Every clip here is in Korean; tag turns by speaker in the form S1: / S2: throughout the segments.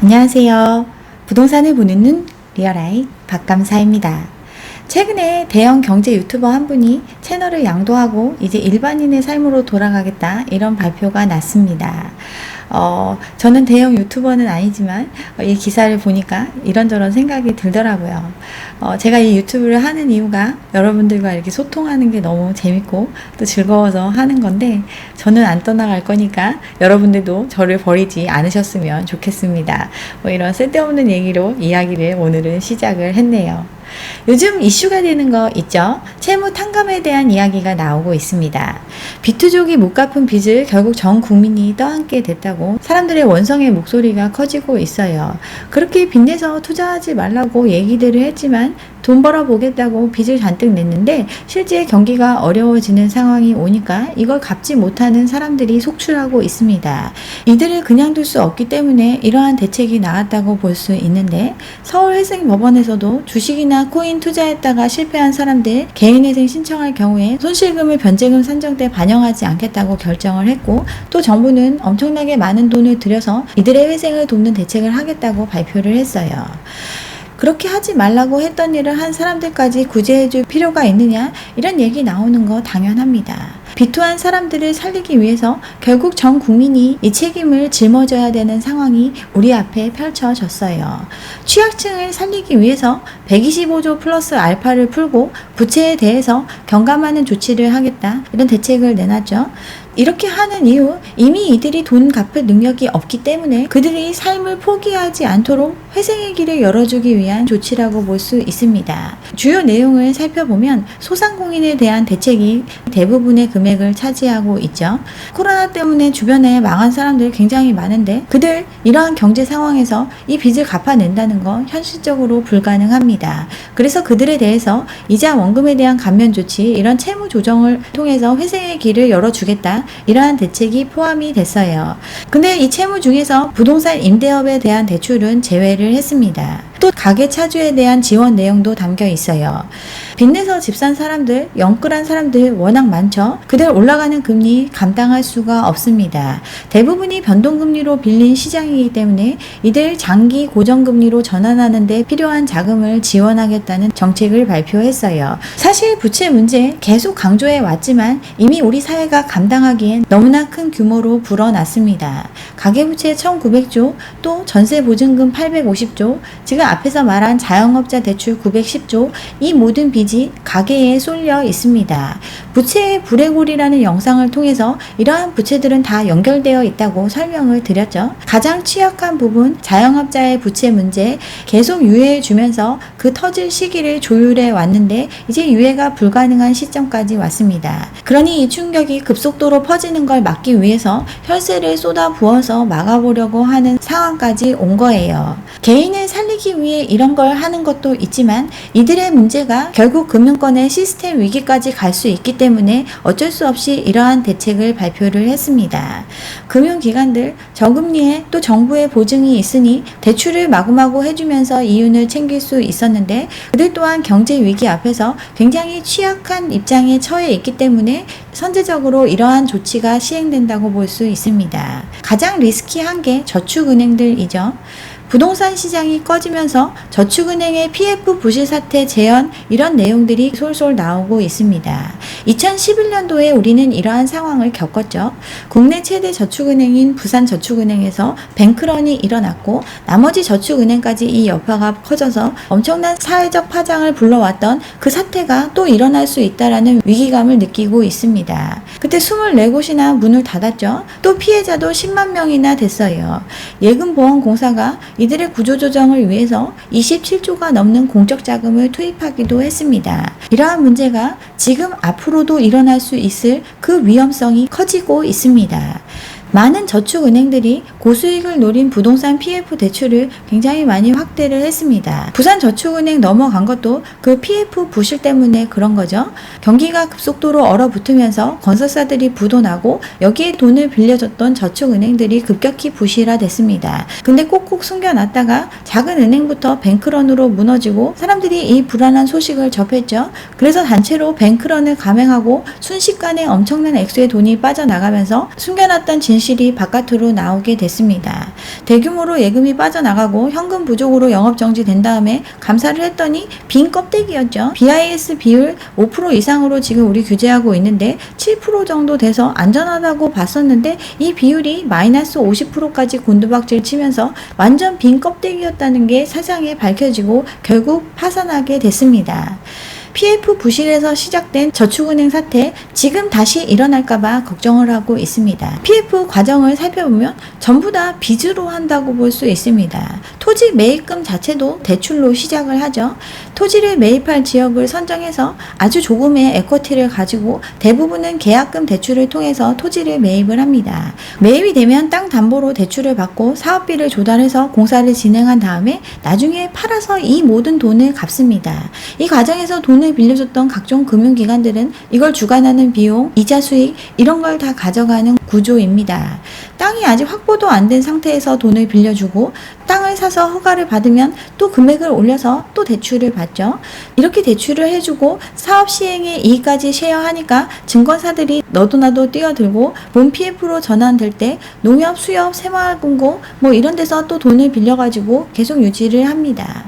S1: 안녕하세요. 부동산을 보는 눈 리얼아이 박감사입니다. 최근에 대형 경제 유튜버 한 분이 채널을 양도하고 이제 일반인의 삶으로 돌아가겠다 이런 발표가 났습니다. 저는 대형 유튜버는 아니지만 이 기사를 보니까 이런저런 생각이 들더라고요. 제가 이 유튜브를 하는 이유가 여러분들과 이렇게 소통하는 게 너무 재밌고 또 즐거워서 하는 건데 저는 안 떠나갈 거니까 여러분들도 저를 버리지 않으셨으면 좋겠습니다. 이런 쓸데없는 얘기로 이야기를 오늘은 시작을 했네요. 요즘 이슈가 되는 거 있죠? 채무 탕감에 대한 이야기가 나오고 있습니다. 비투족이 못 갚은 빚을 결국 전 국민이 떠안게 됐다고 사람들의 원성의 목소리가 커지고 있어요. 그렇게 빚내서 투자하지 말라고 얘기들을 했지만 돈 벌어보겠다고 빚을 잔뜩 냈는데 실제 경기가 어려워지는 상황이 오니까 이걸 갚지 못하는 사람들이 속출하고 있습니다. 이들을 그냥 둘 수 없기 때문에 이러한 대책이 나왔다고 볼 수 있는데 서울회생법원에서도 주식이나 코인 투자했다가 실패한 사람들 개인회생 신청할 경우에 손실금을 변제금 산정 때 반영하지 않겠다고 결정을 했고 또 정부는 엄청나게 많은 돈을 들여서 이들의 회생을 돕는 대책을 하겠다고 발표를 했어요. 그렇게 하지 말라고 했던 일을 한 사람들까지 구제해줄 필요가 있느냐 이런 얘기 나오는 거 당연합니다. 비토한 사람들을 살리기 위해서 결국 전 국민이 이 책임을 짊어져야 되는 상황이 우리 앞에 펼쳐졌어요. 취약층을 살리기 위해서 125조 플러스 알파를 풀고 부채에 대해서 경감하는 조치를 하겠다 이런 대책을 내놨죠. 이렇게 하는 이유 이미 이들이 돈 갚을 능력이 없기 때문에 그들이 삶을 포기하지 않도록 회생의 길을 열어주기 위한 조치라고 볼 수 있습니다. 주요 내용을 살펴보면 소상공인에 대한 대책이 대부분의 금액을 차지하고 있죠. 코로나 때문에 주변에 망한 사람들 굉장히 많은데 그들 이러한 경제 상황에서 이 빚을 갚아낸다는 건 현실적으로 불가능합니다. 그래서 그들에 대해서 이자 원금에 대한 감면 조치 이런 채무 조정을 통해서 회생의 길을 열어주겠다 이러한 대책이 포함이 됐어요. 근데 이 채무 중에서 부동산 임대업에 대한 대출은 제외를 했습니다. 또 가계 차주에 대한 지원 내용도 담겨 있어요. 빚내서 집 산 사람들, 영끌한 사람들 워낙 많죠. 그들 올라가는 금리 감당할 수가 없습니다. 대부분이 변동금리로 빌린 시장이기 때문에 이들 장기 고정금리로 전환하는 데 필요한 자금을 지원하겠다는 정책을 발표했어요. 사실 부채 문제 계속 강조해 왔지만 이미 우리 사회가 감당하기엔 너무나 큰 규모로 불어났습니다. 가계부채 1900조, 또 전세보증금 850조, 지금 앞에서 말한 자영업자 대출 910조, 이 모든 빚이 가계에 쏠려 있습니다. 부채의 불해골이라는 영상을 통해서 이러한 부채들은 다 연결되어 있다고 설명을 드렸죠. 가장 취약한 부분 자영업자의 부채 문제 계속 유예해 주면서 그 터질 시기를 조율해 왔는데 이제 유예가 불가능한 시점까지 왔습니다. 그러니 이 충격이 급속도로 퍼지는 걸 막기 위해서 혈세를 쏟아 부어서 막아보려고 하는 상황까지 온 거예요. 개인을 살리기 위해 이런 걸 하는 것도 있지만 이들의 문제가 결국 금융권의 시스템 위기까지 갈 수 있기 때문에 어쩔 수 없이 이러한 대책을 발표를 했습니다. 금융기관들 저금리에 또 정부의 보증이 있으니 대출을 마구마구 해주면서 이윤을 챙길 수 있었는데 그들 또한 경제 위기 앞에서 굉장히 취약한 입장에 처해 있기 때문에 선제적으로 이러한 조치가 시행된다고 볼 수 있습니다. 가장 리스키한 게 저축은행들이죠. 부동산 시장이 꺼지면서 저축은행의 PF 부실 사태 재현 이런 내용들이 솔솔 나오고 있습니다. 2011년도에 우리는 이러한 상황을 겪었죠. 국내 최대 저축은행인 부산저축은행에서 뱅크런이 일어났고 나머지 저축은행까지 이 여파가 커져서 엄청난 사회적 파장을 불러왔던 그 사태가 또 일어날 수 있다라는 위기감을 느끼고 있습니다. 그때 24곳이나 문을 닫았죠. 또 피해자도 10만 명이나 됐어요. 예금보험공사가 이들의 구조조정을 위해서 27조가 넘는 공적 자금을 투입하기도 했습니다. 이러한 문제가 지금 앞으로도 일어날 수 있을 그 위험성이 커지고 있습니다. 많은 저축은행들이 고수익을 노린 부동산 PF 대출을 굉장히 많이 확대를 했습니다. 부산저축은행 넘어간 것도 그 PF 부실 때문에 그런 거죠. 경기가 급속도로 얼어붙으면서 건설사들이 부도나고 여기에 돈을 빌려줬던 저축은행들이 급격히 부실화됐습니다. 근데 꼭꼭 숨겨놨다가 작은 은행부터 뱅크런으로 무너지고 사람들이 이 불안한 소식을 접했죠. 그래서 단체로 뱅크런을 감행하고 순식간에 엄청난 액수의 돈이 빠져나가면서 숨겨놨던 진실 부실이 바깥으로 나오게 됐습니다. 대규모로 예금이 빠져나가고 현금 부족으로 영업정지 된 다음에 감사를 했더니 빈 껍데기였죠. BIS 비율 5% 이상으로 지금 우리 규제하고 있는데 7% 정도 돼서 안전하다고 봤었는데 이 비율이 마이너스 50%까지 곤두박질 치면서 완전 빈 껍데기였다는 게 세상에 밝혀지고 결국 파산하게 됐습니다. PF 부실에서 시작된 저축은행 사태, 지금 다시 일어날까봐 걱정을 하고 있습니다. PF 과정을 살펴보면 전부 다 빚으로 한다고 볼 수 있습니다. 토지 매입금 자체도 대출로 시작을 하죠. 토지를 매입할 지역을 선정해서 아주 조금의 에쿼티를 가지고 대부분은 계약금 대출을 통해서 토지를 매입을 합니다. 매입이 되면 땅 담보로 대출을 받고 사업비를 조달해서 공사를 진행한 다음에 나중에 팔아서 이 모든 돈을 갚습니다. 이 과정에서 돈을 빌려줬던 각종 금융기관들은 이걸 주관하는 비용, 이자 수익 이런 걸 다 가져가는 구조입니다. 땅이 아직 확보도 안 된 상태에서 돈을 빌려주고 땅을 사서 허가를 받으면 또 금액을 올려서 또 대출을 받죠. 이렇게 대출을 해주고 사업 시행에 이익까지 쉐어하니까 증권사들이 너도 나도 뛰어들고 본 PF로 전환될 때 농협, 수협, 새마을금고 뭐 이런 데서 또 돈을 빌려가지고 계속 유지를 합니다.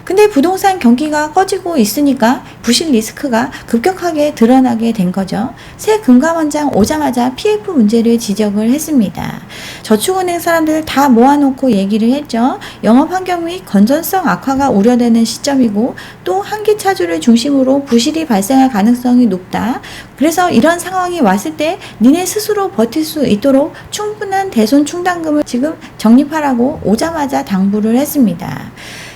S1: 근데 부동산 경기가 꺼지고 있으니까 부실 리스크가 급격하게 드러나게 된 거죠. 새 금감원장 오자마자 PF 문제를 지적을 했습니다. 저축은행 사람들 다 모아놓고 얘기를 했죠. 영업 환경 및 건전성 악화가 우려되는 시점이고 또 한기 차주를 중심으로 부실이 발생할 가능성이 높다. 그래서 이런 상황이 왔을 때 니네 스스로 버틸 수 있도록 충분한 대손 충당금을 지금 적립하라고 오자마자 당부를 했습니다.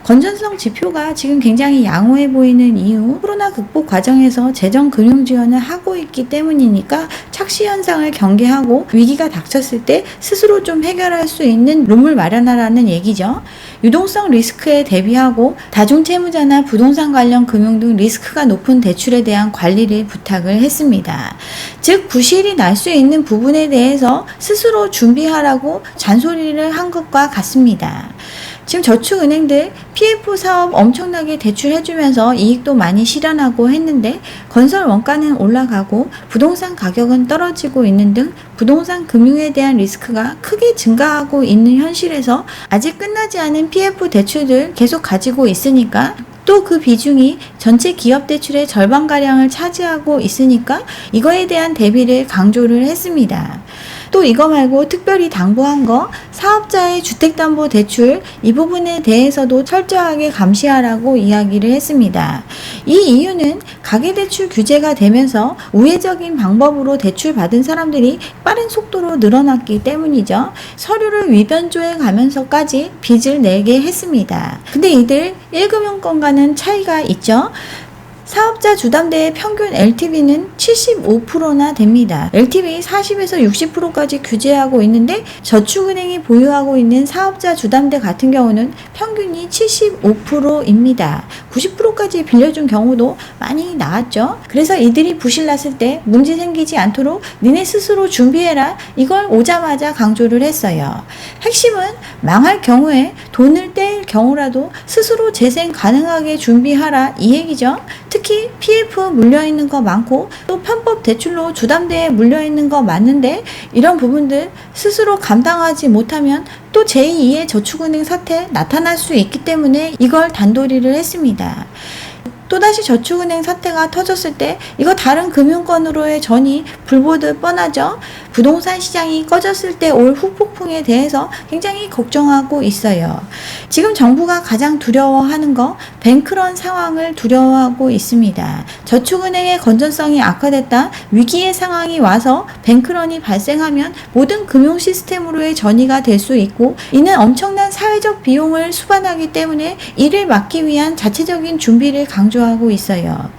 S1: 건전성 지표가 지금 굉장히 양호해 보이는 이유, 코로나 극복 과정에서 재정 금융 지원을 하고 있기 때문이니까 착시 현상을 경계하고 위기가 닥쳤을 때 스스로 좀 해결할 수 있는 룸을 마련하라는 얘기죠. 유동성 리스크에 대비하고 다중채무자나 부동산 관련 금융 등 리스크가 높은 대출에 대한 관리를 부탁을 했습니다. 즉 부실이 날 수 있는 부분에 대해서 스스로 준비하라고 잔소리를 한 것과 같습니다. 지금 저축은행들 PF 사업 엄청나게 대출해주면서 이익도 많이 실현하고 했는데 건설 원가는 올라가고 부동산 가격은 떨어지고 있는 등 부동산 금융에 대한 리스크가 크게 증가하고 있는 현실에서 아직 끝나지 않은 PF 대출들 계속 가지고 있으니까 또 그 비중이 전체 기업 대출의 절반가량을 차지하고 있으니까 이거에 대한 대비를 강조를 했습니다. 또 이거 말고 특별히 당부한 거 사업자의 주택담보대출 이 부분에 대해서도 철저하게 감시하라고 이야기를 했습니다. 이 이유는 가계대출 규제가 되면서 우회적인 방법으로 대출받은 사람들이 빠른 속도로 늘어났기 때문이죠. 서류를 위변조해 가면서까지 빚을 내게 했습니다. 근데 이들 1금융권과는 차이가 있죠. 사업자 주담대의 평균 LTV는 75%나 됩니다. LTV 40에서 60%까지 규제하고 있는데 저축은행이 보유하고 있는 사업자 주담대 같은 경우는 평균이 75%입니다. 90%까지 빌려준 경우도 많이 나왔죠. 그래서 이들이 부실났을 때 문제 생기지 않도록 니네 스스로 준비해라. 이걸 오자마자 강조를 했어요. 핵심은 망할 경우에 돈을 뗄 경우라도 스스로 재생 가능하게 준비하라 이 얘기죠. 특히 PF 물려있는 거 많고 또 편법 대출로 주담대에 물려있는 거 많은데 이런 부분들 스스로 감당하지 못하면 또 제2의 저축은행 사태 나타날 수 있기 때문에 이걸 단도리를 했습니다. 또다시 저축은행 사태가 터졌을 때 이거 다른 금융권으로의 전이 불보듯 뻔하죠. 부동산 시장이 꺼졌을 때 올 후폭풍에 대해서 굉장히 걱정하고 있어요. 지금 정부가 가장 두려워하는 거 뱅크런 상황을 두려워하고 있습니다. 저축은행의 건전성이 악화됐다 위기의 상황이 와서 뱅크런이 발생하면 모든 금융 시스템으로의 전이가 될 수 있고 이는 엄청난 사회적 비용을 수반하기 때문에 이를 막기 위한 자체적인 준비를 강조하고 있어요.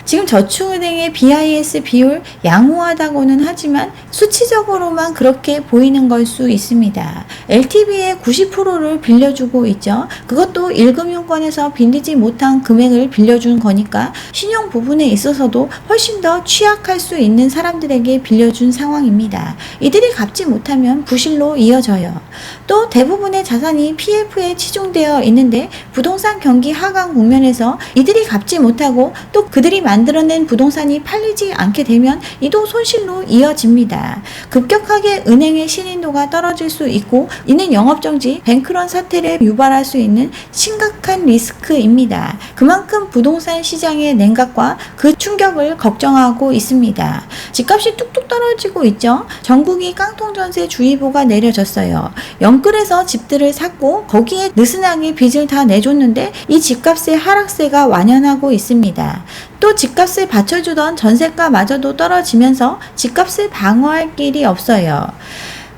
S1: 지금 저축은행의 BIS 비율 양호하다고는 하지만 수치적으로만 그렇게 보이는 걸 수 있습니다. LTV의 90%를 빌려주고 있죠. 그것도 1금융권에서 빌리지 못한 금액을 빌려준 거니까 신용 부분에 있어서도 훨씬 더 취약할 수 있는 사람들에게 빌려준 상황입니다. 이들이 갚지 못하면 부실로 이어져요. 또 대부분의 자산이 PF에 치중되어 있는데 부동산 경기 하강 국면에서 이들이 갚지 못하고 또 그들이 만들어낸 부동산이 팔리지 않게 되면 이도 손실로 이어집니다. 급격하게 은행의 신인도가 떨어질 수 있고 이는 영업정지, 뱅크런 사태를 유발할 수 있는 심각한 리스크입니다. 그만큼 부동산 시장의 냉각과 그 충격을 걱정하고 있습니다. 집값이 뚝뚝 떨어지고 있죠. 전국이 깡통전세 주의보가 내려졌어요. 영끌에서 집들을 샀고 거기에 느슨하게 빚을 다 내줬는데 이 집값의 하락세가 완연하고 있습니다. 또 집값을 받쳐주던 전세가마저도 떨어지면서 집값을 방어할 길이 없어요.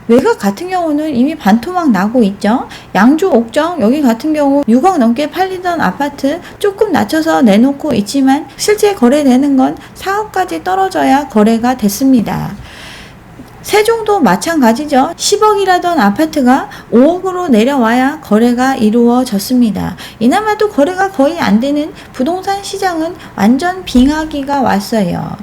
S1: 외곽 같은 경우는 이미 반토막 나고 있죠. 양주 옥정 여기 같은 경우 6억 넘게 팔리던 아파트 조금 낮춰서 내놓고 있지만 실제 거래되는 건 4억까지 떨어져야 거래가 됐습니다. 세종도 마찬가지죠. 10억이라던 아파트가 5억으로 내려와야 거래가 이루어졌습니다. 이나마도 거래가 거의 안 되는 부동산 시장은 완전 빙하기가 왔어요.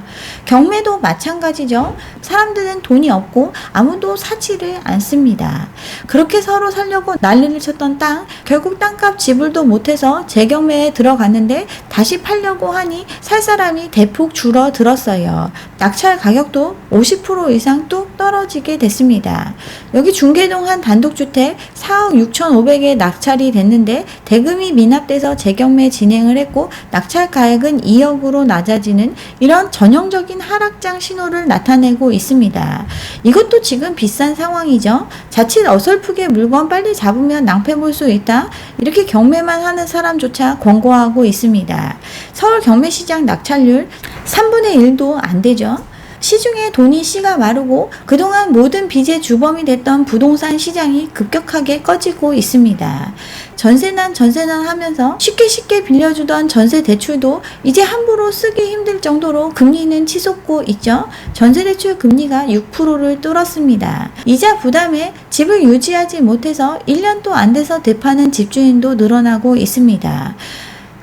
S1: 경매도 마찬가지죠. 사람들은 돈이 없고 아무도 사지를 않습니다. 그렇게 서로 살려고 난리를 쳤던 땅, 결국 땅값 지불도 못해서 재경매에 들어갔는데 다시 팔려고 하니 살 사람이 대폭 줄어들었어요. 낙찰 가격도 50% 이상 뚝 떨어지게 됐습니다. 여기 중계동 한 단독주택 4억 6,500에 낙찰이 됐는데 대금이 미납돼서 재경매 진행을 했고 낙찰 가액은 2억으로 낮아지는 이런 전형적인 하락장 신호를 나타내고 있습니다. 이것도 지금 비싼 상황이죠. 자칫 어설프게 물건 빨리 잡으면 낭패 볼 수 있다. 이렇게 경매만 하는 사람조차 권고하고 있습니다. 서울 경매시장 낙찰률 3분의 1도 안 되죠. 시중에 돈이 씨가 마르고 그동안 모든 빚의 주범이 됐던 부동산 시장이 급격하게 꺼지고 있습니다. 전세난 하면서 쉽게 빌려주던 전세 대출도 이제 함부로 쓰기 힘들 정도로 금리는 치솟고 있죠. 전세 대출 금리가 6%를 뚫었습니다. 이자 부담에 집을 유지하지 못해서 1년도 안 돼서 되파는 집주인도 늘어나고 있습니다.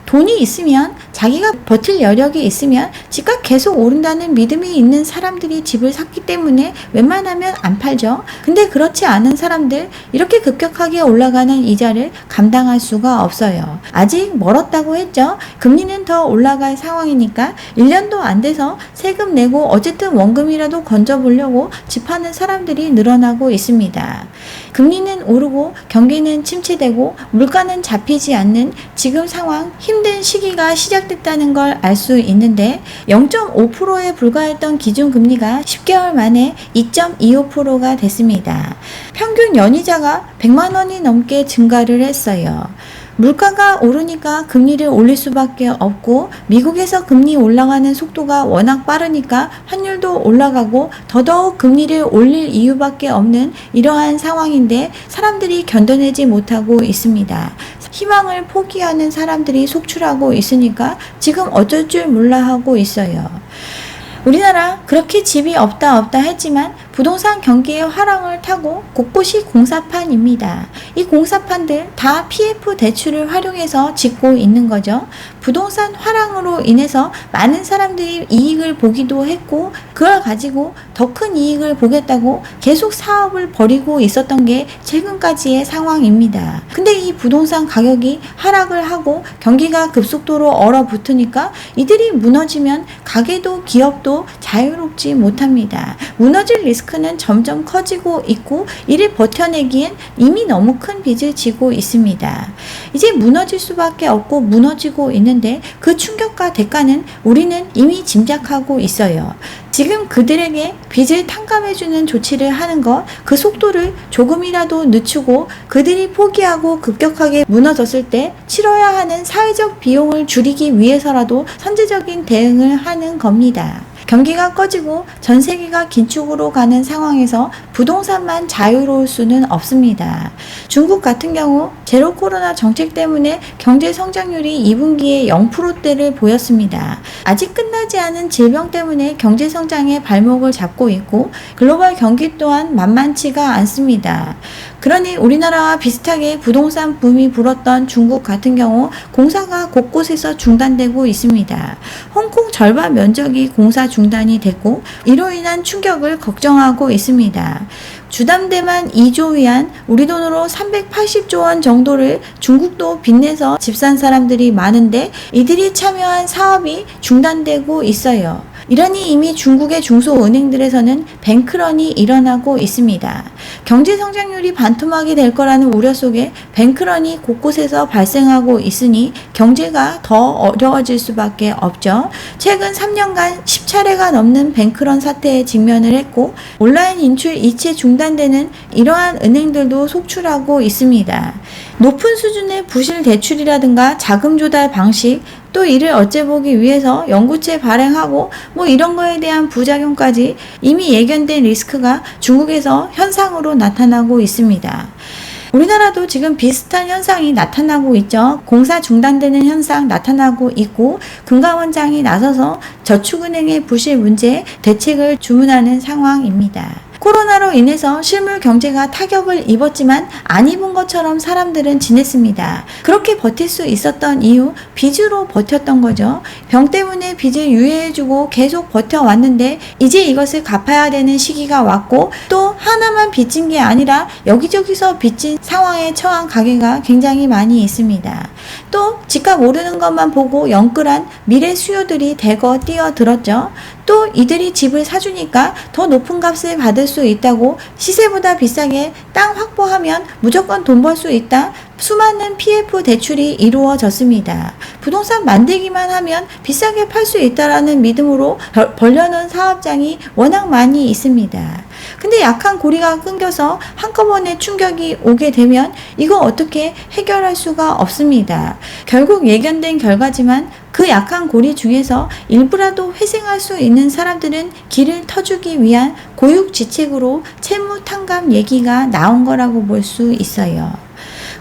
S1: 돈이 있으면 자기가 버틸 여력이 있으면 집값 계속 오른다는 믿음이 있는 사람들이 집을 샀기 때문에 웬만하면 안 팔죠. 근데 그렇지 않은 사람들 이렇게 급격하게 올라가는 이자를 감당할 수가 없어요. 아직 멀었다고 했죠. 금리는 더 올라갈 상황이니까 1년도 안 돼서 세금 내고 어쨌든 원금이라도 건져보려고 집 파는 사람들이 늘어나고 있습니다. 금리는 오르고 경기는 침체되고 물가는 잡히지 않는 지금 상황 힘든 시기가 시작됐다는 걸 알 수 있는데 0.5%에 불과했던 기준금리가 10개월 만에 2.25%가 됐습니다. 평균 연이자가 100만 원이 넘게 증가를 했어요. 물가가 오르니까 금리를 올릴 수밖에 없고 미국에서 금리 올라가는 속도가 워낙 빠르니까 환율도 올라가고 더더욱 금리를 올릴 이유밖에 없는 이러한 상황인데 사람들이 견뎌내지 못하고 있습니다. 희망을 포기하는 사람들이 속출하고 있으니까 지금 어쩔 줄 몰라 하고 있어요. 우리나라 그렇게 집이 없다 했지만 부동산 경기의 화랑을 타고 곳곳이 공사판입니다. 이 공사판들 다 PF 대출을 활용해서 짓고 있는 거죠. 부동산 화랑으로 인해서 많은 사람들이 이익을 보기도 했고 그걸 가지고 더 큰 이익을 보겠다고 계속 사업을 벌이고 있었던 게 최근까지의 상황입니다. 근데 이 부동산 가격이 하락을 하고 경기가 급속도로 얼어붙으니까 이들이 무너지면 가게도 기업도 자유롭지 못합니다. 무너질 리스크는 점점 커지고 있고 이를 버텨내기엔 이미 너무 큰 빚을 지고 있습니다. 이제 무너질 수밖에 없고 무너지고 있는데 그 충격과 대가는 우리는 이미 짐작하고 있어요. 지금 그들에게 빚을 탕감해주는 조치를 하는 것, 그 속도를 조금이라도 늦추고 그들이 포기하고 급격하게 무너졌을 때 치러야 하는 사회적 비용을 줄이기 위해서라도 선제적인 대응을 하는 겁니다. 경기가 꺼지고 전 세계가 긴축으로 가는 상황에서 부동산만 자유로울 수는 없습니다. 중국 같은 경우 제로 코로나 정책 때문에 경제 성장률이 2분기에 0%대를 보였습니다. 아직 끝나지 않은 질병 때문에 경제 성장의 발목을 잡고 있고 글로벌 경기 또한 만만치가 않습니다. 그러니 우리나라와 비슷하게 부동산 붐이 불었던 중국 같은 경우 공사가 곳곳에서 중단되고 있습니다. 홍콩 절반 면적이 공사 중 중단이 됐고 이로 인한 충격을 걱정하고 있습니다. 주담대만 2조 위안, 우리 돈으로 380조 원 정도를 중국도 빚내서 집 산 사람들이 많은데 이들이 참여한 사업이 중단되고 있어요. 이러니 이미 중국의 중소은행들에서는 뱅크런이 일어나고 있습니다. 경제 성장률이 반토막이 될 거라는 우려 속에 뱅크런이 곳곳에서 발생하고 있으니 경제가 더 어려워질 수밖에 없죠. 최근 3년간 10차례가 넘는 뱅크런 사태에 직면을 했고 온라인 인출 이체 중단되는 이러한 은행들도 속출하고 있습니다. 높은 수준의 부실 대출이라든가 자금 조달 방식, 또 이를 어째보기 위해서 연구체 발행하고 이런 거에 대한 부작용까지 이미 예견된 리스크가 중국에서 현상으로 나타나고 있습니다. 우리나라도 지금 비슷한 현상이 나타나고 있죠. 공사 중단되는 현상 나타나고 있고 금감원장이 나서서 저축은행의 부실 문제에 대책을 주문하는 상황입니다. 코로나로 인해서 실물 경제가 타격을 입었지만 안 입은 것처럼 사람들은 지냈습니다. 그렇게 버틸 수 있었던 이유, 빚으로 버텼던 거죠. 병 때문에 빚을 유예해주고 계속 버텨왔는데 이제 이것을 갚아야 되는 시기가 왔고 또 하나만 빚진 게 아니라 여기저기서 빚진 상황에 처한 가게가 굉장히 많이 있습니다. 또 집값 오르는 것만 보고 영끌한 미래 수요들이 대거 뛰어들었죠. 또 이들이 집을 사주니까 더 높은 값을 받을 수 있다고 시세보다 비싸게 땅 확보하면 무조건 돈 벌 수 있다. 수많은 PF 대출이 이루어졌습니다. 부동산 만들기만 하면 비싸게 팔 수 있다라는 믿음으로 벌려놓은 사업장이 워낙 많이 있습니다. 근데 약한 고리가 끊겨서 한꺼번에 충격이 오게 되면 이거 어떻게 해결할 수가 없습니다. 결국 예견된 결과지만 그 약한 고리 중에서 일부라도 회생할 수 있는 사람들은 길을 터주기 위한 고육지책으로 채무 탕감 얘기가 나온 거라고 볼 수 있어요.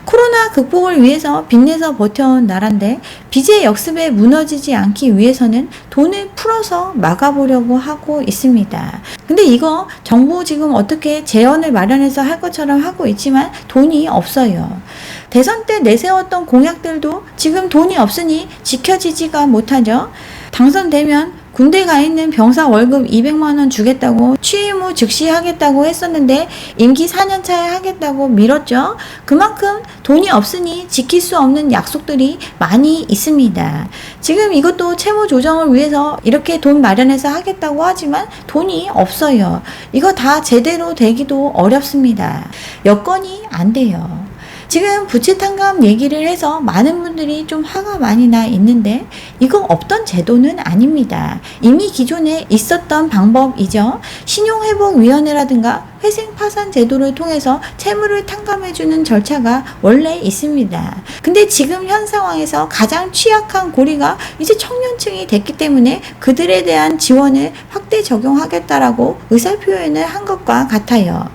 S1: 코로나 극복을 위해서 빚내서 버텨온 나라인데 빚의 역습에 무너지지 않기 위해서는 돈을 풀어서 막아보려고 하고 있습니다. 근데 이거 정부 지금 어떻게 재원을 마련해서 할 것처럼 하고 있지만 돈이 없어요. 대선 때 내세웠던 공약들도 지금 돈이 없으니 지켜지지가 못하죠. 당선되면 군대 가 있는 병사 월급 200만 원 주겠다고 취임 후 즉시 하겠다고 했었는데 임기 4년 차에 하겠다고 미뤘죠. 그만큼 돈이 없으니 지킬 수 없는 약속들이 많이 있습니다. 지금 이것도 채무 조정을 위해서 이렇게 돈 마련해서 하겠다고 하지만 돈이 없어요. 이거 다 제대로 되기도 어렵습니다. 여건이 안 돼요. 지금 부채 탕감 얘기를 해서 많은 분들이 좀 화가 많이 나 있는데 이거 없던 제도는 아닙니다. 이미 기존에 있었던 방법이죠. 신용회복위원회라든가 회생파산 제도를 통해서 채무를 탕감해주는 절차가 원래 있습니다. 근데 지금 현 상황에서 가장 취약한 고리가 이제 청년층이 됐기 때문에 그들에 대한 지원을 확대 적용하겠다라고 의사표현을 한 것과 같아요.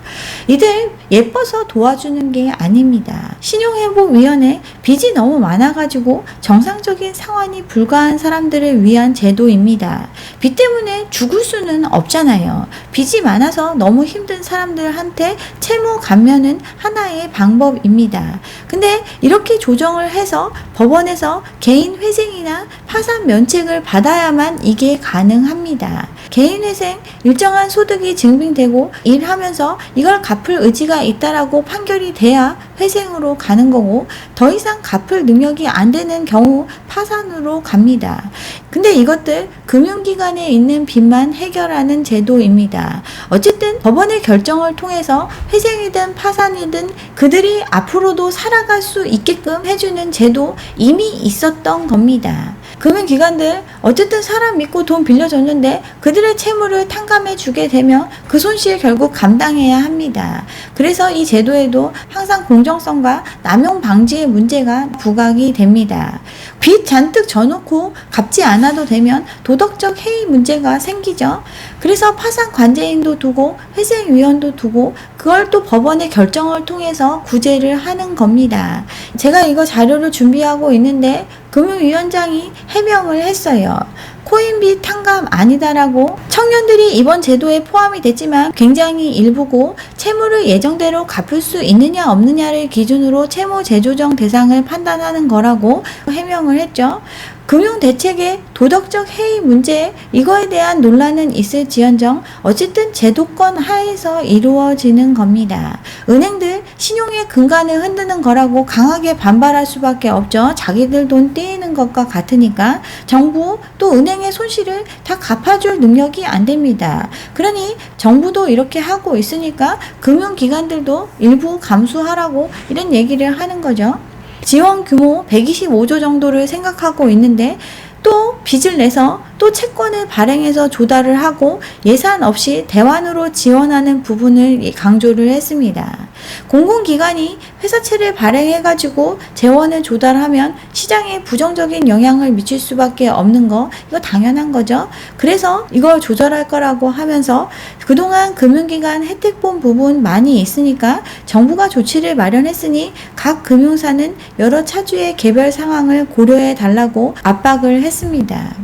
S1: 이들 예뻐서 도와주는 게 아닙니다. 신용회복위원회 빚이 너무 많아가지고 정상적인 상환이 불가한 사람들을 위한 제도입니다. 빚 때문에 죽을 수는 없잖아요. 빚이 많아서 너무 힘든 사람들한테 채무 감면은 하나의 방법입니다. 근데 이렇게 조정을 해서 법원에서 개인 회생이나 파산 면책을 받아야만 이게 가능합니다. 개인 회생, 일정한 소득이 증빙되고 일하면서 이걸 갚을 의지가 있다라고 판결이 돼야 회생으로 가는 거고 더 이상 갚을 능력이 안 되는 경우 파산으로 갑니다. 근데 이것들 금융기관에 있는 빚만 해결하는 제도입니다. 어쨌든 법원의 결정을 통해서 회생이든 파산이든 그들이 앞으로도 살아갈 수 있게끔 해주는 제도 이미 있었던 겁니다. 금융기관들 어쨌든 사람 믿고 돈 빌려줬는데 그들의 채무를 탕감해 주게 되면 그 손실 결국 감당해야 합니다. 그래서 이 제도에도 항상 공정성과 남용 방지의 문제가 부각이 됩니다. 빚 잔뜩 져놓고 갚지 않아도 되면 도덕적 해이 문제가 생기죠. 그래서 파산 관제인도 두고 회생위원도 두고 그걸 또 법원의 결정을 통해서 구제를 하는 겁니다. 제가 이거 자료를 준비하고 있는데 금융위원장이 해명을 했어요. 코인비 탕감 아니다라고 청년들이 이번 제도에 포함이 됐지만 굉장히 일부고 채무를 예정대로 갚을 수 있느냐 없느냐를 기준으로 채무 재조정 대상을 판단하는 거라고 해명을 했죠. 금융대책의 도덕적 해이 문제, 이거에 대한 논란은 있을지언정 어쨌든 제도권 하에서 이루어지는 겁니다. 은행들 신용의 근간을 흔드는 거라고 강하게 반발할 수밖에 없죠. 자기들 돈 떼이는 것과 같으니까. 정부 또 은행의 손실을 다 갚아줄 능력이 안 됩니다. 그러니 정부도 이렇게 하고 있으니까 금융기관들도 일부 감수하라고 이런 얘기를 하는 거죠. 지원 규모 125조 정도를 생각하고 있는데 또 빚을 내서 또 채권을 발행해서 조달을 하고 예산 없이 대환으로 지원하는 부분을 강조를 했습니다. 공공기관이 회사채를 발행해가지고 재원을 조달하면 시장에 부정적인 영향을 미칠 수밖에 없는 거, 이거 당연한 거죠. 그래서 이걸 조절할 거라고 하면서 그동안 금융기관 혜택 본 부분 많이 있으니까 정부가 조치를 마련했으니 각 금융사는 여러 차주의 개별 상황을 고려해 달라고 압박을 했습니다.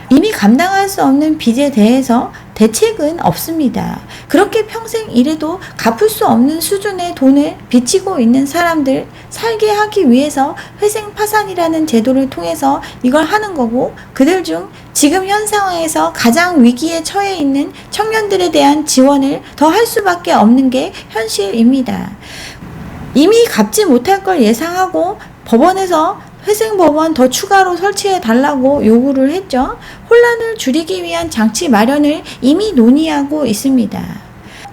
S1: 이미 감당할 수 없는 빚에 대해서 대책은 없습니다. 그렇게 평생 일해도 갚을 수 없는 수준의 돈을 빚지고 있는 사람들 살게 하기 위해서 회생파산이라는 제도를 통해서 이걸 하는 거고, 그들 중 지금 현 상황에서 가장 위기에 처해 있는 청년들에 대한 지원을 더 할 수밖에 없는 게 현실입니다. 이미 갚지 못할 걸 예상하고 법원에서 회생법원 더 추가로 설치해 달라고 요구를 했죠. 혼란을 줄이기 위한 장치 마련을 이미 논의하고 있습니다.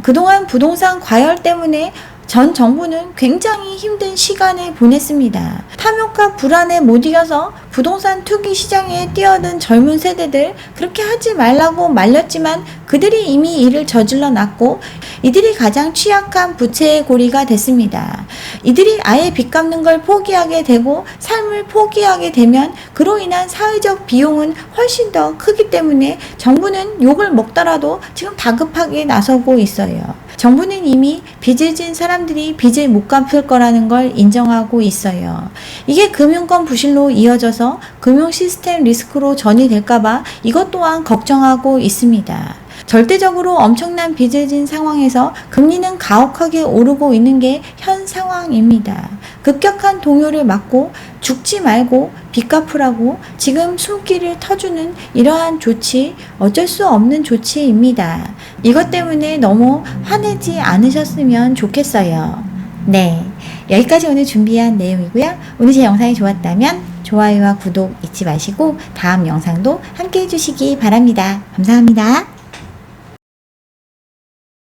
S1: 그동안 부동산 과열 때문에 전 정부는 굉장히 힘든 시간을 보냈습니다. 탐욕과 불안에 못 이겨서 부동산 투기 시장에 뛰어든 젊은 세대들 그렇게 하지 말라고 말렸지만 그들이 이미 일을 저질러 놨고 이들이 가장 취약한 부채의 고리가 됐습니다. 이들이 아예 빚 갚는 걸 포기하게 되고 삶을 포기하게 되면 그로 인한 사회적 비용은 훨씬 더 크기 때문에 정부는 욕을 먹더라도 지금 다급하게 나서고 있어요. 정부는 이미 빚을 진 사람들이 빚을 못 갚을 거라는 걸 인정하고 있어요. 이게 금융권 부실로 이어져서 금융 시스템 리스크로 전이될까봐 이것 또한 걱정하고 있습니다. 절대적으로 엄청난 빚을 진 상황에서 금리는 가혹하게 오르고 있는 게 현 상황입니다. 급격한 동요를 막고 죽지 말고 빚 갚으라고 지금 숨기를 터주는 이러한 조치, 어쩔 수 없는 조치입니다. 이것 때문에 너무 화내지 않으셨으면 좋겠어요. 네, 여기까지 오늘 준비한 내용이고요. 오늘 제 영상이 좋았다면 좋아요와 구독 잊지 마시고 다음 영상도 함께 해주시기 바랍니다. 감사합니다.